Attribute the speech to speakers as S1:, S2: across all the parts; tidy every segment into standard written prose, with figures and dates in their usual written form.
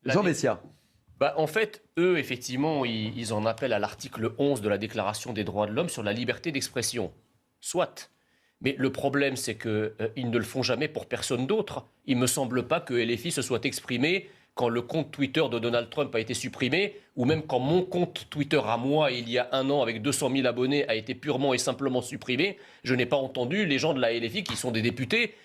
S1: Jean Messia.
S2: En fait, eux, effectivement, ils en appellent à l'article 11 de la Déclaration des droits de l'homme sur la liberté d'expression. Soit. Mais le problème, c'est qu'ils ne le font jamais pour personne d'autre. Il ne me semble pas que LFI se soit exprimé quand le compte Twitter de Donald Trump a été supprimé, ou même quand mon compte Twitter à moi, il y a un an, avec 200 000 abonnés, a été purement et simplement supprimé. Je n'ai pas entendu les gens de la LFI, qui sont des députés,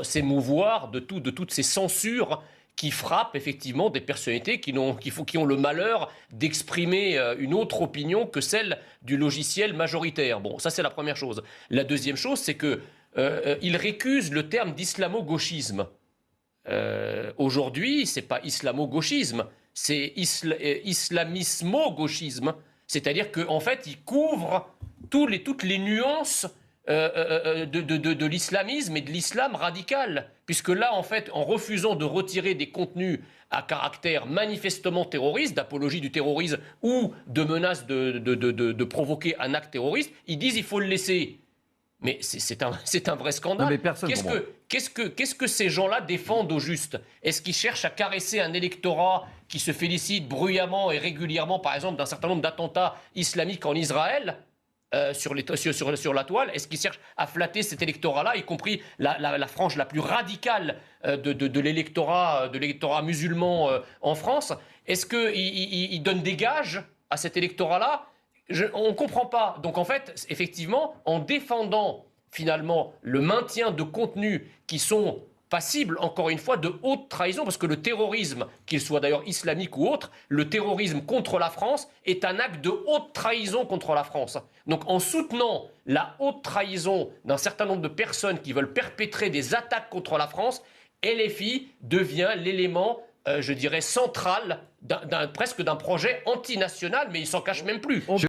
S2: s'émouvoir de toutes ces censures qui frappent effectivement des personnalités qui ont le malheur d'exprimer une autre opinion que celle du logiciel majoritaire. Bon, ça c'est la première chose. La deuxième chose, c'est qu'ils récusent le terme d'islamo-gauchisme. Aujourd'hui, c'est pas islamo-gauchisme, c'est islamismo-gauchisme. C'est-à-dire qu'en fait, ils couvrent toutes les nuances de l'islamisme et de l'islam radical. Puisque là, en fait, en refusant de retirer des contenus à caractère manifestement terroriste, d'apologie du terrorisme ou de menace de provoquer un acte terroriste, ils disent qu'il faut le laisser. Mais c'est un vrai scandale.
S1: Non, mais personne
S2: Qu'est-ce que ces gens-là défendent au juste? Est-ce qu'ils cherchent à caresser un électorat qui se félicite bruyamment et régulièrement, par exemple, d'un certain nombre d'attentats islamiques en Israël sur la toile? Est-ce qu'ils cherchent à flatter cet électorat-là, y compris la frange la plus radicale de l'électorat musulman en France? Est-ce qu'ils donnent des gages à cet électorat-là? On ne comprend pas. Donc en fait, effectivement, en défendant finalement le maintien de contenus qui sont passibles, encore une fois, de haute trahison, parce que le terrorisme, qu'il soit d'ailleurs islamique ou autre, le terrorisme contre la France est un acte de haute trahison contre la France. Donc en soutenant la haute trahison d'un certain nombre de personnes qui veulent perpétrer des attaques contre la France, LFI devient l'élément je dirais, central presque d'un projet antinational, mais il s'en cache même plus.